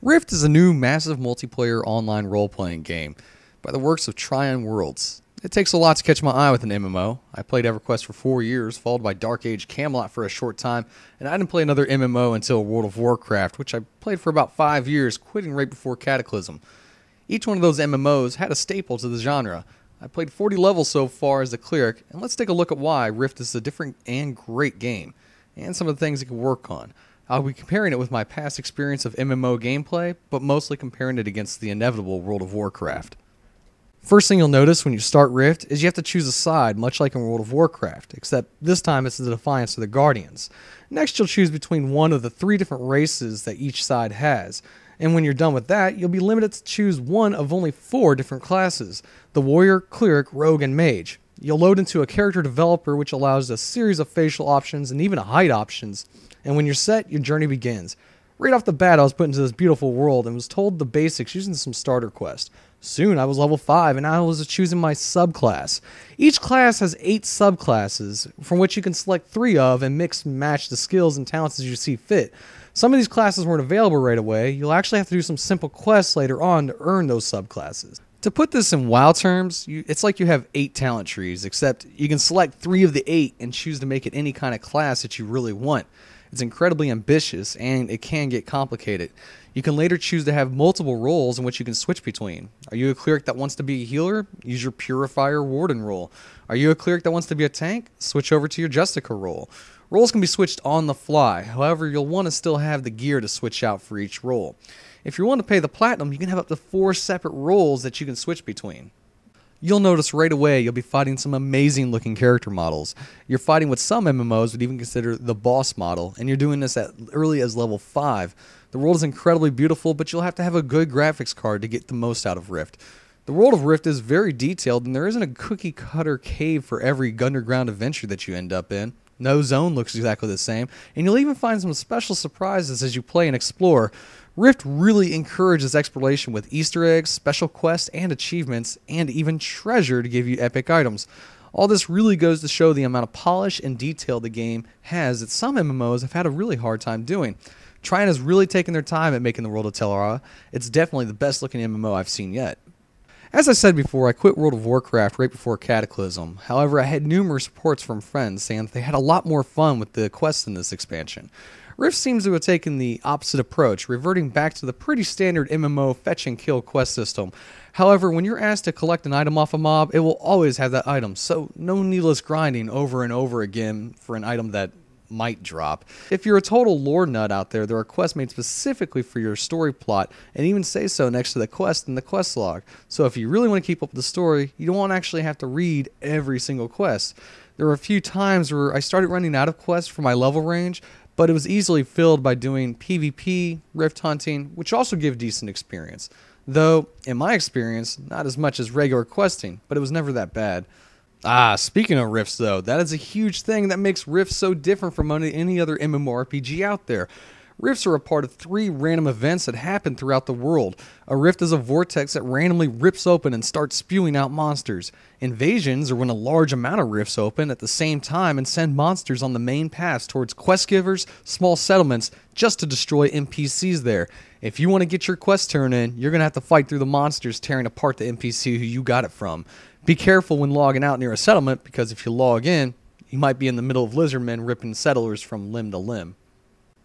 Rift is a new massive multiplayer online role-playing game by the works of Defiant Worlds. It takes a lot to catch my eye with an MMO. I played EverQuest for 4 years, followed by Dark Age Camelot for a short time, and I didn't play another MMO until World of Warcraft, which I played for about 5 years, quitting right before Cataclysm. Each one of those MMOs had a staple to the genre. I played 40 levels so far as a cleric, and let's take a look at why Rift is a different and great game, and some of the things it can work on. I'll be comparing it with my past experience of MMO gameplay, but mostly comparing it against the inevitable World of Warcraft. First thing you'll notice when you start Rift is you have to choose a side, much like in World of Warcraft, except this time it's the Defiant or the Guardians. Next you'll choose between one of the 3 different races that each side has, and when you're done with that, you'll be limited to choose one of only 4 different classes: the Warrior, Cleric, Rogue, and Mage. You'll load into a character developer which allows a series of facial options and even height options, and when you're set, your journey begins. Right off the bat, I was put into this beautiful world and was told the basics using some starter quests. Soon, I was level 5 and I was choosing my subclass. Each class has 8 subclasses, from which you can select 3 of and mix and match the skills and talents as you see fit. Some of these classes weren't available right away. You'll actually have to do some simple quests later on to earn those subclasses. To put this in WoW terms, it's like you have 8 talent trees, except you can select 3 of the 8 and choose to make it any kind of class that you really want. It's incredibly ambitious, and it can get complicated. You can later choose to have multiple roles in which you can switch between. Are you a cleric that wants to be a healer? Use your Purifier Warden role. Are you a cleric that wants to be a tank? Switch over to your Justica role. Roles can be switched on the fly, however, you'll want to still have the gear to switch out for each role. If you're willing to pay the platinum, you can have up to 4 separate roles that you can switch between. You'll notice right away you'll be fighting some amazing looking character models. You're fighting what some MMOs would even consider the boss model, and you're doing this at early as level 5. The world is incredibly beautiful, but you'll have to have a good graphics card to get the most out of Rift. The world of Rift is very detailed, and there isn't a cookie cutter cave for every underground adventure that you end up in. No zone looks exactly the same, and you'll even find some special surprises as you play and explore. Rift really encourages exploration with Easter eggs, special quests, and achievements, and even treasure to give you epic items. All this really goes to show the amount of polish and detail the game has that some MMOs have had a really hard time doing. Defiant has really taken their time at making the world of Tellara. It's definitely the best looking MMO I've seen yet. As I said before, I quit World of Warcraft right before Cataclysm. However, I had numerous reports from friends saying that they had a lot more fun with the quests in this expansion. Rift seems to have taken the opposite approach, reverting back to the pretty standard MMO fetch and kill quest system. However, when you're asked to collect an item off a mob, it will always have that item, so no needless grinding over and over again for an item that might drop. If you're a total lore nut out there, there are quests made specifically for your story plot, and even say so next to the quest in the quest log. So if you really want to keep up with the story, you don't actually have to read every single quest. There were a few times where I started running out of quests for my level range, but it was easily filled by doing PvP, rift hunting, which also give decent experience. Though, in my experience, not as much as regular questing, but it was never that bad. Speaking of rifts though, that is a huge thing that makes rifts so different from any other MMORPG out there. Rifts are a part of 3 random events that happen throughout the world. A rift is a vortex that randomly rips open and starts spewing out monsters. Invasions are when a large amount of rifts open at the same time and send monsters on the main paths towards quest givers, small settlements, just to destroy NPCs there. If you want to get your quest turned in, you're going to have to fight through the monsters tearing apart the NPC who you got it from. Be careful when logging out near a settlement, because if you log in, you might be in the middle of lizardmen ripping settlers from limb to limb.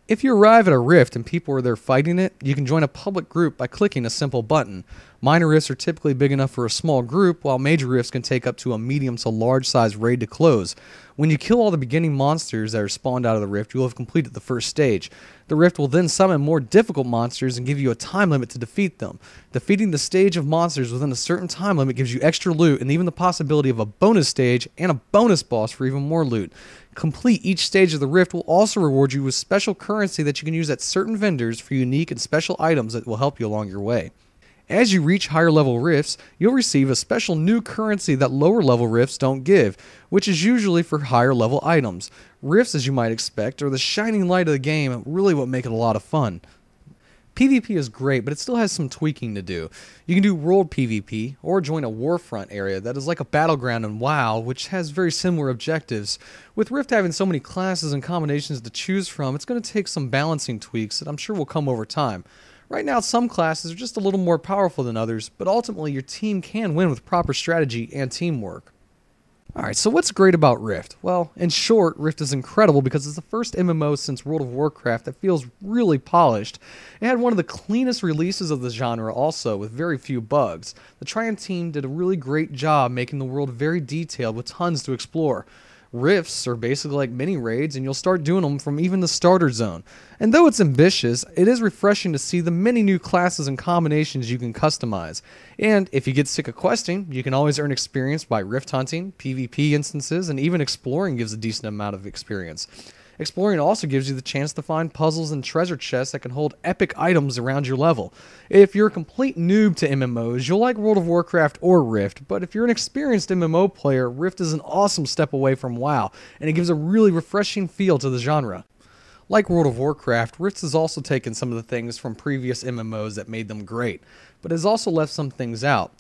If you arrive at a rift and people are there fighting it, you can join a public group by clicking a simple button. Minor rifts are typically big enough for a small group, while major rifts can take up to a medium to large size raid to close. When you kill all the beginning monsters that are spawned out of the rift, you will have completed the first stage. The rift will then summon more difficult monsters and give you a time limit to defeat them. Defeating the stage of monsters within a certain time limit gives you extra loot and even the possibility of a bonus stage and a bonus boss for even more loot. Complete each stage of the rift will also reward you with special currency that you can use at certain vendors for unique and special items that will help you along your way. As you reach higher level rifts, you'll receive a special new currency that lower level rifts don't give, which is usually for higher level items. Rifts, as you might expect, are the shining light of the game and really what make it a lot of fun. PvP is great, but it still has some tweaking to do. You can do world PvP, or join a warfront area that is like a battleground in WoW, which has very similar objectives. With Rift having so many classes and combinations to choose from, it's going to take some balancing tweaks that I'm sure will come over time. Right now, some classes are just a little more powerful than others, but ultimately your team can win with proper strategy and teamwork. Alright, so what's great about Rift? Well, in short, Rift is incredible because it's the first MMO since World of Warcraft that feels really polished. It had one of the cleanest releases of the genre also, with very few bugs. The Defiant team did a really great job making the world very detailed with tons to explore. Rifts are basically like mini raids, and you'll start doing them from even the starter zone. And though it's ambitious, it is refreshing to see the many new classes and combinations you can customize. And if you get sick of questing, you can always earn experience by rift hunting, PvP instances, and even exploring gives a decent amount of experience. Exploring also gives you the chance to find puzzles and treasure chests that can hold epic items around your level. If you're a complete noob to MMOs, you'll like World of Warcraft or Rift, but if you're an experienced MMO player, Rift is an awesome step away from WoW, and it gives a really refreshing feel to the genre. Like World of Warcraft, Rift has also taken some of the things from previous MMOs that made them great, but has also left some things out.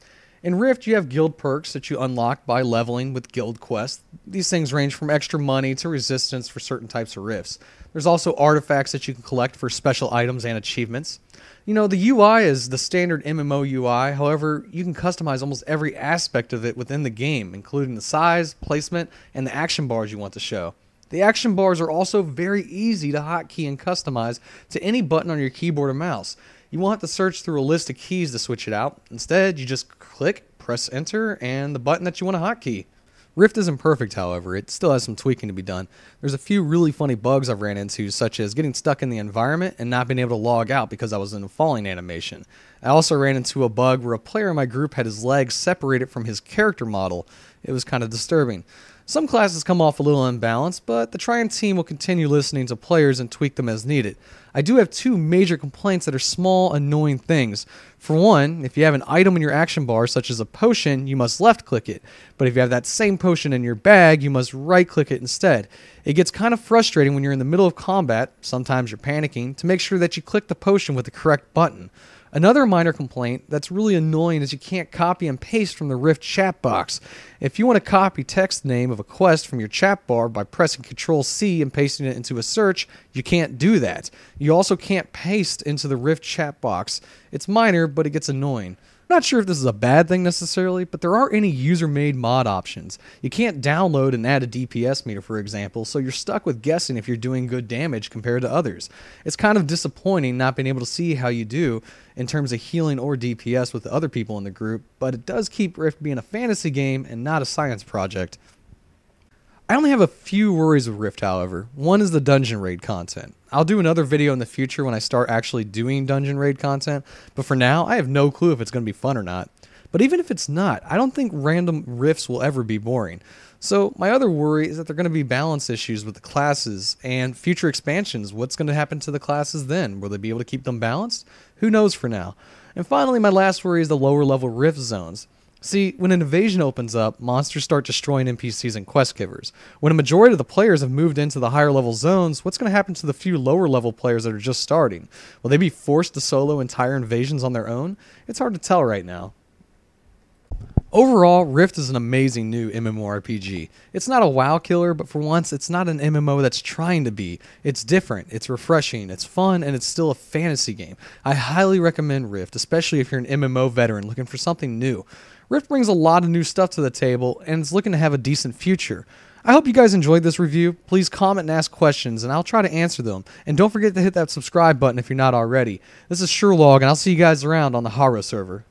In Rift, you have guild perks that you unlock by leveling with guild quests. These things range from extra money to resistance for certain types of rifts. There's also artifacts that you can collect for special items and achievements. You know, the UI is the standard MMO UI, however, you can customize almost every aspect of it within the game, including the size, placement, and the action bars you want to show. The action bars are also very easy to hotkey and customize to any button on your keyboard or mouse. You won't have to search through a list of keys to switch it out. Instead, you just click, press enter, and the button that you want to hotkey. Rift isn't perfect, however. It still has some tweaking to be done. There's a few really funny bugs I've ran into, such as getting stuck in the environment and not being able to log out because I was in a falling animation. I also ran into a bug where a player in my group had his legs separated from his character model. It was kind of disturbing. Some classes come off a little unbalanced, but the Defiant team will continue listening to players and tweak them as needed. I do have two major complaints that are small, annoying things. For one, if you have an item in your action bar, such as a potion, you must left-click it. But if you have that same potion in your bag, you must right-click it instead. It gets kind of frustrating when you're in the middle of combat, sometimes you're panicking, to make sure that you click the potion with the correct button. Another minor complaint that's really annoying is you can't copy and paste from the Rift chat box. If you want to copy text name of a quest from your chat bar by pressing Ctrl-C and pasting it into a search, you can't do that. You also can't paste into the Rift chat box. It's minor, but it gets annoying. I'm not sure if this is a bad thing necessarily, but there aren't any user-made mod options. You can't download and add a DPS meter, for example, so you're stuck with guessing if you're doing good damage compared to others. It's kind of disappointing not being able to see how you do in terms of healing or DPS with the other people in the group, but it does keep Rift being a fantasy game and not a science project. I only have a few worries with Rift, however. One is the dungeon raid content. I'll do another video in the future when I start actually doing dungeon raid content, but for now, I have no clue if it's going to be fun or not. But even if it's not, I don't think random rifts will ever be boring. So my other worry is that there are going to be balance issues with the classes and future expansions. What's going to happen to the classes then? Will they be able to keep them balanced? Who knows for now. And finally, my last worry is the lower level rift zones. See, when an invasion opens up, monsters start destroying NPCs and quest givers. When a majority of the players have moved into the higher level zones, what's going to happen to the few lower level players that are just starting? Will they be forced to solo entire invasions on their own? It's hard to tell right now. Overall, Rift is an amazing new MMORPG. It's not a WoW killer, but for once, it's not an MMO that's trying to be. It's different, it's refreshing, it's fun, and it's still a fantasy game. I highly recommend Rift, especially if you're an MMO veteran looking for something new. Rift brings a lot of new stuff to the table, and it's looking to have a decent future. I hope you guys enjoyed this review. Please comment and ask questions, and I'll try to answer them. And don't forget to hit that subscribe button if you're not already. This is Sherlog, and I'll see you guys around on the Harrow server.